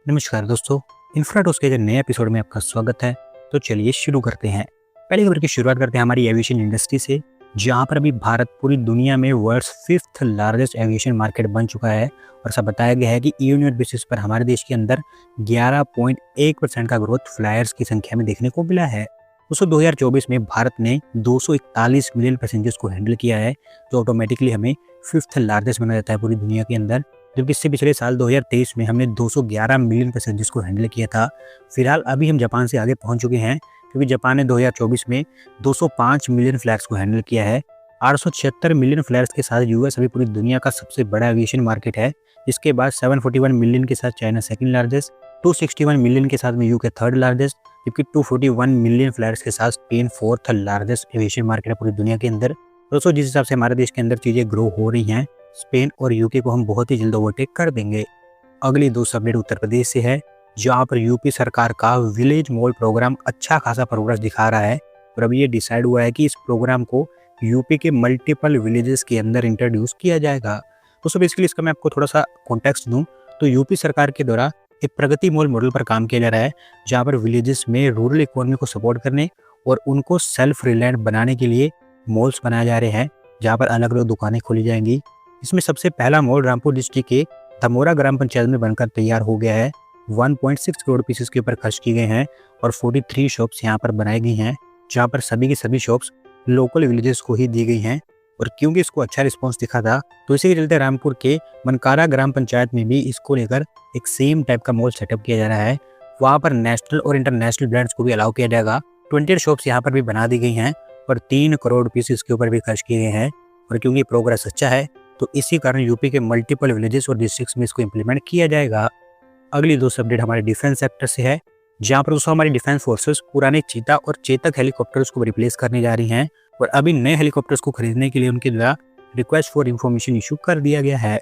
नमस्कार दोस्तों, इन्फ्राटॉस के नए एपिसोड में आपका स्वागत है। तो चलिए शुरू करते हैं। पहली खबर की शुरुआत करते हैं हमारी एविएशन इंडस्ट्री से, जहां पर अभी भारत पूरी दुनिया में world's 5th largest aviation market बन चुका है। और ऐसा बताया गया है कि ईयर बेसिस पर हमारे देश के अंदर 11.1% का ग्रोथ फ्लायर्स की संख्या में देखने को मिला है। दोस्तों 2024 में भारत ने 241 मिलियन पैसेंजर्स को हैंडल किया है, जो ऑटोमेटिकली हमें 5th लार्जेस्ट बना देता है पूरी दुनिया के अंदर। जबकि इससे पिछले साल 2023 में हमने 211 मिलियन पैसेंजर्स को हैंडल किया था। फिलहाल अभी हम जापान से आगे पहुंच चुके हैं, क्योंकि जापान ने 2024 में 205 मिलियन फ्लाइट्स को हैंडल किया है। 876 मिलियन फ्लाइट्स के साथ यूएस अभी पूरी दुनिया का सबसे बड़ा एविएशन मार्केट है। इसके बाद 741 मिलियन के साथ चाइना सेकंड लार्जेस्ट, 261 मिलियन के साथ में यूके थर्ड लार्जेस्ट, जबकि 241 मिलियन फ्लाइट्स के साथ Spain fourth largest aviation market है पूरी दुनिया के अंदर। दोस्तों जिस हिसाब से हमारे देश के अंदर चीज़ें ग्रो हो रही हैं, स्पेन और यूके को हम बहुत ही जल्द ओवरटेक कर देंगे। अगली दो अपडेट उत्तर प्रदेश से है, जहां पर यूपी सरकार का विलेज मॉल प्रोग्राम अच्छा खासा प्रोग्रेस दिखा रहा है। और अभी ये डिसाइड हुआ है कि इस प्रोग्राम को यूपी के मल्टीपल विलेजेस के अंदर इंट्रोड्यूस किया जाएगा। तो सब बेसिकली इसका मैं आपको थोड़ा सा कॉन्टेक्स्ट दूं तो यूपी सरकार के द्वारा एक प्रगति मॉल मॉडल पर काम किया जा रहा है, जहाँ पर विलेजेस में रूरल इकोनॉमी को सपोर्ट करने और उनको सेल्फ रिलायंट बनाने के लिए मॉल्स बनाए जा रहे हैं, जहाँ पर अलग अलग दुकानें खोली जाएंगी। इसमें सबसे पहला मॉल रामपुर डिस्ट्रिक्ट के धमोरा ग्राम पंचायत में बनकर तैयार हो गया है। 1.6 करोड़ पीसेस के ऊपर खर्च किए गए हैं और 43 शॉप्स यहाँ पर बनाई गई हैं, जहाँ पर सभी की सभी शॉप्स लोकल विलेजेस को ही दी गई हैं। और क्योंकि इसको अच्छा रिस्पांस दिखा था, तो इसी के चलते रामपुर के मनकारा ग्राम पंचायत में भी इसको लेकर एक सेम टाइप का मॉल सेटअप किया जा रहा है। वहाँ पर नेशनल और इंटरनेशनल ब्रांड्स को भी अलाउ किया जाएगा। 20 शॉप्स यहाँ पर भी बना दी गई हैं और 3 करोड़ पीस इसके ऊपर भी खर्च किए गए हैं। और क्योंकि प्रोग्रेस अच्छा है, तो इसी कारण यूपी के मल्टीपल विलेजेस और डिस्ट्रिक्ट्स में इसको इंप्लीमेंट किया जाएगा। अगली दो अपडेट हमारे डिफेंस सेक्टर से है, जहां पर दोस्तों हमारी डिफेंस फोर्सेस पुराने चीता और चेतक हेलीकॉप्टर्स को रिप्लेस करने जा रही हैं। और अभी नए हेलीकॉप्टर्स को खरीदने के लिए उनके द्वारा रिक्वेस्ट फॉर इन्फॉर्मेशन इशू कर दिया गया है।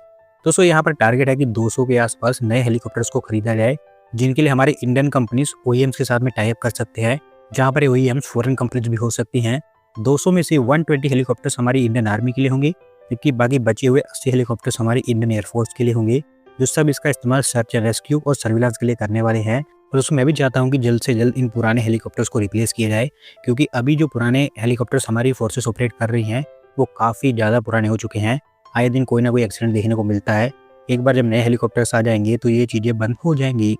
दोस्तों यहाँ पर टारगेट है कि 200 के आसपास नए हेलीकॉप्टर्स को खरीदा जाए, जिनके लिए हमारे इंडियन कंपनीज ओईएम्स के साथ में टाई अप कर सकते हैं, जहाँ पर ओईएम्स फॉरेन कंपनीज भी हो सकती हैं। 200 में से 120 हेलीकॉप्टर्स हमारी इंडियन आर्मी के लिए होंगे, जबकि बाकी बचे हुए 80 हेलीकॉप्टर्स हमारी इंडियन एयरफोर्स के लिए होंगे, जो सब इसका इस्तेमाल सर्च एंड रेस्क्यू और सर्विलांस के लिए करने वाले हैं। और दोस्तों मैं भी चाहता हूं कि जल्द से जल्द इन पुराने हेलीकॉप्टर्स को रिप्लेस किया जाए, क्योंकि अभी जो पुराने हेलीकॉप्टर्स हमारी फोर्सेस ऑपरेट कर रही हैं वो काफ़ी ज़्यादा पुराने हो चुके हैं। आए दिन कोई ना कोई एक्सीडेंट देखने को मिलता है। एक बार जब नए हेलीकॉप्टर्स आ जाएंगे तो ये चीज़ें बंद हो जाएंगी।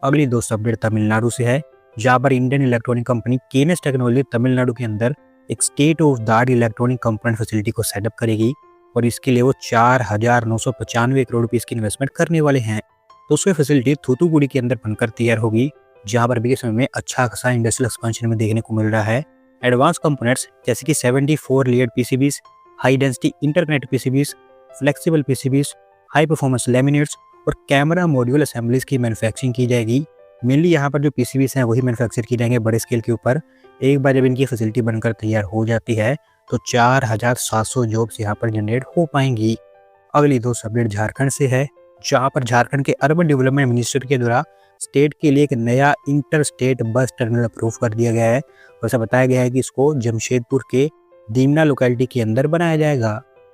अगली दोस्त अपडेट तमिलनाडु से है, जहाँ पर Indian electronic company Kaynes technology Tamil Nadu के अंदर एक state of the art electronic component facility को सेटअप करेगी। और इसके लिए वो 4,995 करोड़ रुपये की इन्वेस्टमेंट करने वाले हैं। दोस्तों ये फैसिलिटी थूथुकुडी के अंदर बनकर तैयार होगी, जहां पर अभी के समय में अच्छा खासा इंडस्ट्रियल एक्सपेंशन में देखने को मिल रहा है। एडवांस कंपोनेंट्स जैसे कि 74 layered PCBs, high density internet PCBs, flexible PCBs, high performance laminates और कैमरा मॉड्यूल असेंबलीज की मैन्युफैक्चरिंग की जाएगी। मेनली यहाँ पर जो पीसीबीज हैं वही मैन्युफैक्चर की जाएंगे बड़े स्केल के ऊपर। एक बार जब इनकी फैसिलिटी बनकर तैयार हो जाती है तो 4,700 जॉब्स यहाँ पर जनरेट हो पाएंगी। अगली दो अपडेट झारखंड से है, जहाँ पर झारखंड के अर्बन डेवलपमेंट मिनिस्टर के द्वारा स्टेट के लिए एक नया inter state bus terminal approve कर दिया गया है। और ऐसा बताया गया है कि इसको जमशेदपुर के दीमना लोकेलिटी के अंदर बनाया जाएगा।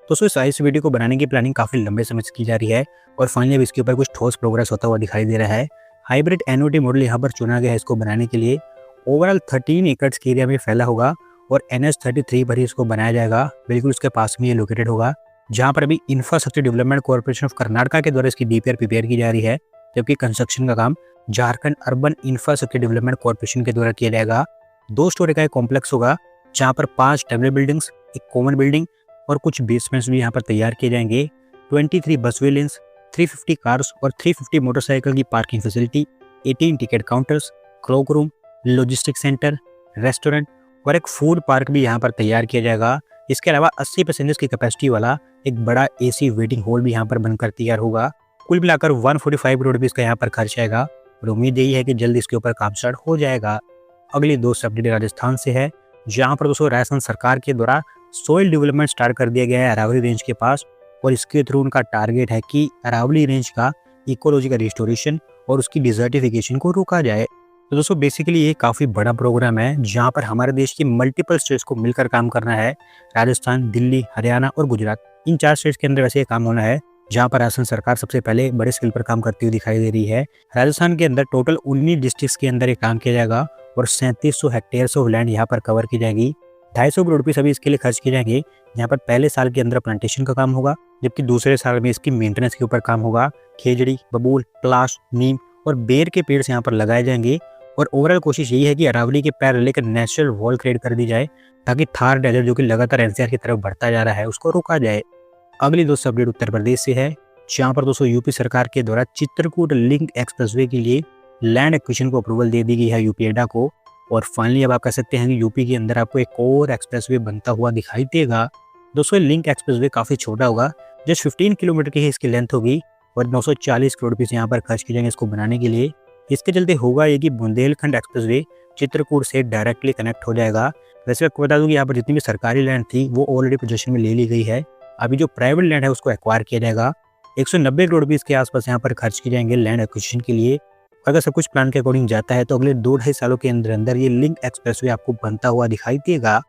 तो इस वीडियो को बनाने की प्लानिंग काफ़ी लंबे समय से की जा रही है और फाइनली इसके ऊपर कुछ ठोस प्रोग्रेस होता हुआ दिखाई दे रहा है। हाइब्रिड एनओटी मॉडल यहाँ पर चुना गया है इसको बनाने के लिए। ओवरऑल 13 एकड़ के एरिया में फैला होगा और NH33 पर ही इसको बनाया जाएगा। बिल्कुल उसके पास में ये लोकेटेड होगा, जहाँ पर अभी infrastructure development corporation of Karnataka के द्वारा इसकी डीपीआर प्रिपेयर की जा रही है, जबकि कंस्ट्रक्शन का काम Jharkhand urban infrastructure development corporation के द्वारा किया जाएगा। 2 स्टोरी का एक कॉम्प्लेक्स होगा, जहाँ पर 5 टेम्परेरी बिल्डिंग्स, एक कॉमन बिल्डिंग और कुछ बेसमेंट्स भी यहाँ पर तैयार किए जाएंगे। 23 बसवे लेन्स, 350 कार्स और 350 मोटरसाइकिल की parking facility, 18 ticket counters, clock room, logistic centre, restaurant और एक फूड पार्क भी यहाँ पर तैयार किया जाएगा। इसके अलावा 80 पैसेंजर्स की कैपेसिटी वाला एक बड़ा एसी वेटिंग हॉल भी यहाँ पर बनकर तैयार होगा। कुल मिलाकर 145 करोड़ रुपये इसका यहाँ पर खर्च आएगा और उम्मीद यही है कि जल्द इसके ऊपर काम स्टार्ट हो जाएगा। अगली दो अपडेट राजस्थान से है, जहाँ पर दोस्तों राजस्थान सरकार के द्वारा सोइल डेवलपमेंट स्टार्ट कर दिया गया है अरावली रेंज के पास। और इसके थ्रू उनका टारगेट है कि अरावली रेंज का इकोलॉजी का रिस्टोरेशन और उसकी डिजर्टिफिकेशन को रोका जाए। तो दोस्तों बेसिकली ये काफ़ी बड़ा प्रोग्राम है, जहाँ पर हमारे देश की मल्टीपल स्टेट्स को मिलकर काम करना है। राजस्थान, दिल्ली, हरियाणा और गुजरात, इन 4 स्टेट्स के अंदर वैसे ये काम होना है, जहाँ पर राजस्थान सरकार सबसे पहले बड़े स्केल पर काम करती हुई दिखाई दे रही है। राजस्थान के अंदर टोटल 19 डिस्ट्रिक्ट्स के अंदर ये काम किया जाएगा और 3700 हेक्टेयर्स ऑफ लैंड यहाँ पर कवर की जाएगी। 250 करोड़ रुपये अभी इसके लिए खर्च किए जाएंगे। यहाँ पर पहले साल के अंदर प्लांटेशन का काम होगा, जबकि दूसरे साल में इसकी मेंटेनेंस के ऊपर काम होगा। खेजड़ी, बबूल, पलाश, नीम और बेर के पेड़ यहाँ पर लगाए जाएंगे। और ओवरऑल कोशिश यही है कि अरावली के पैर लेकर नेचुरल वॉल क्रिएट कर दी जाए, ताकि थार डेजर्ट जो कि लगातार एनसीआर की तरफ बढ़ता जा रहा है उसको रोका जाए। अगली दोस्तों अपडेट उत्तर प्रदेश से है, जहाँ पर दोस्तों यूपी सरकार के द्वारा चित्रकूट लिंक एक्सप्रेसवे के लिए लैंड एक्विजिशन को अप्रूवल दे दी गई है यूपी एडा को। और फाइनली अब आप कह सकते हैं कि यूपी के अंदर आपको एक और एक्सप्रेसवे बनता हुआ दिखाई देगा। दोस्तों लिंक एक्सप्रेसवे काफ़ी छोटा होगा, जस्ट 15 किलोमीटर की ही इसकी लेंथ होगी और 940 करोड़ रुपये यहाँ पर खर्च किए जाएंगे इसको बनाने के लिए। इसके चलते होगा ये कि बुंदेलखंड एक्सप्रेसवे चित्रकूट से डायरेक्टली कनेक्ट हो जाएगा। वैसे आपको बता दूं कि यहाँ पर जितनी भी सरकारी लैंड थी वो ऑलरेडी पोजीशन में ले ली गई है। अभी जो प्राइवेट लैंड है उसको एक्वायर किया जाएगा। 190 करोड़ रुपये के आसपास यहाँ पर खर्च किए जाएंगे लैंड एक्विजिशन के लिए। अगर सब कुछ प्लान के अकॉर्डिंग जाता है तो अगले 2-2.5 सालों के अंदर अंदर ये लिंक एक्सप्रेसवे आपको बनता हुआ दिखाई देगा।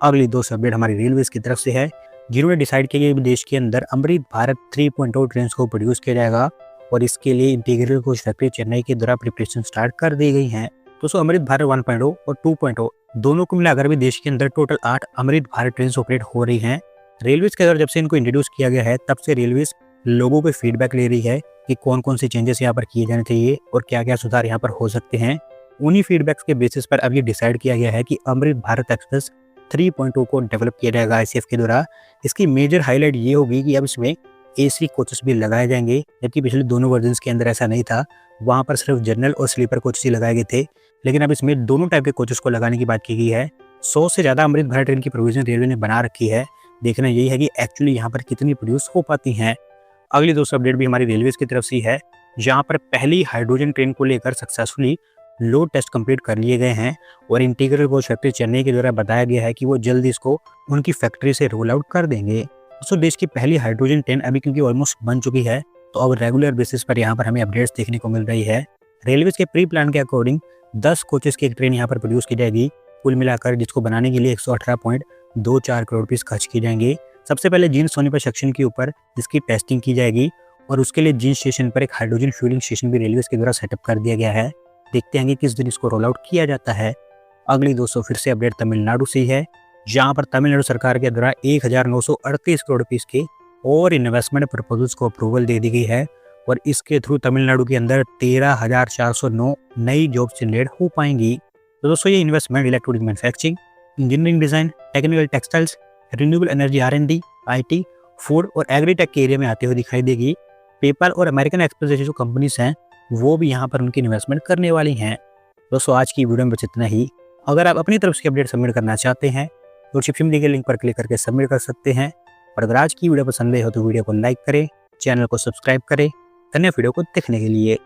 अगली दोस्त अपडेट हमारी रेलवे की तरफ से है, जिन्होंने डिसाइड किया कि देश के अंदर अमृत भारत 3.0 ट्रेन को प्रोड्यूस किया जाएगा और इसके लिए इंटीग्रल कोच फैक्ट्री चेन्नई के द्वारा प्रिपरेशन स्टार्ट कर दी गई है। दोस्तों अमृत भारत 1.0 और 2.0 दोनों को मिलाकर भी देश के अंदर total 8 Amrit Bharat train operate हो रही हैं। रेलवेज के द्वारा जब से इनको इंट्रोड्यूस किया गया है तब से रेलवेज लोगों के फीडबैक ले रही है कि कौन कौन से चेंजेस यहाँ पर किए जाने चाहिए और क्या क्या सुधार यहाँ पर हो सकते हैं। उन्हीं फीडबैक्स के बेसिस पर अब ये डिसाइड किया गया है कि अमृत भारत एक्सप्रेस 3.0 को डेवलप किया जाएगा आईसीएफ के द्वारा। इसकी मेजर हाईलाइट ये होगी कि अब इसमें एसी कोचेस भी लगाए जाएंगे, जबकि पिछले दोनों वर्जन के अंदर ऐसा नहीं था। वहाँ पर सिर्फ जनरल और स्लीपर कोचेस ही लगाए गए थे, लेकिन अब इसमें दोनों टाइप के कोचेस को लगाने की बात की गई है। 100 से ज़्यादा अमृत भारत ट्रेन की प्रोविजन रेलवे ने बना रखी है। देखना यही है कि एक्चुअली यहाँ पर कितनी प्रोड्यूस हो पाती हैं। अगली दोस्तों अपडेट भी हमारी रेलवे की तरफ से है, जहाँ पर पहली हाइड्रोजन ट्रेन को लेकर सक्सेसफुली लोड टेस्ट कंप्लीट कर लिए गए हैं और इंटीग्रल कोच फैक्ट्री चेन्नई के द्वारा बताया गया है कि वो जल्द इसको उनकी फैक्ट्री से रोल आउट कर देंगे। दोस्तों देश की पहली हाइड्रोजन ट्रेन अभी क्योंकि ऑलमोस्ट बन चुकी है, तो अब रेगुलर बेसिस पर यहाँ पर हमें अपडेट्स देखने को मिल रही है। रेलवे के प्री प्लान के अकॉर्डिंग 10 कोचेस की एक ट्रेन यहाँ पर प्रोड्यूस की जाएगी कुल मिलाकर, जिसको बनाने के लिए 118.24 करोड़ रुपये खर्च किए जाएंगे। सबसे पहले जींद सोनीपत सेक्शन के ऊपर इसकी टेस्टिंग की जाएगी और उसके लिए जींद स्टेशन पर एक हाइड्रोजन फ्यूलिंग स्टेशन भी रेलवे के द्वारा सेटअप कर दिया गया है। देखते हैं कि किस दिन इसको रोल आउट किया जाता है। अगली दोस्तों फिर से अपडेट तमिलनाडु से ही है, जहां पर तमिलनाडु सरकार के द्वारा 1938 करोड़ रुपये के और इन्वेस्टमेंट प्रपोजल्स को अप्रूवल दे दी गई है और इसके थ्रू तमिलनाडु के अंदर 13,409 नई जॉब्स जनरेट हो पाएंगी। तो दोस्तों ये investment electronic manufacturing, engineering design, technical textiles, renewable energy R&D, IT, food और एग्रीटेक के एरिया में आते हुए दिखाई देगी। पेपल और अमेरिकन एक्सप्रेस जैसी जो कंपनीज हैं वो भी यहाँ पर उनकी इन्वेस्टमेंट करने वाली हैं। दोस्तों आज की वीडियो में बस इतना ही। अगर आप अपनी तरफ से अपडेट सबमिट करना चाहते हैं तो डिस्क्रिप्शन में दिए गए लिंक पर क्लिक करके सबमिट कर सकते हैं। और अगर आज की वीडियो पसंद आई हो तो वीडियो को लाइक करें, चैनल को सब्सक्राइब करें। धन्यवाद वीडियो को देखने के लिए।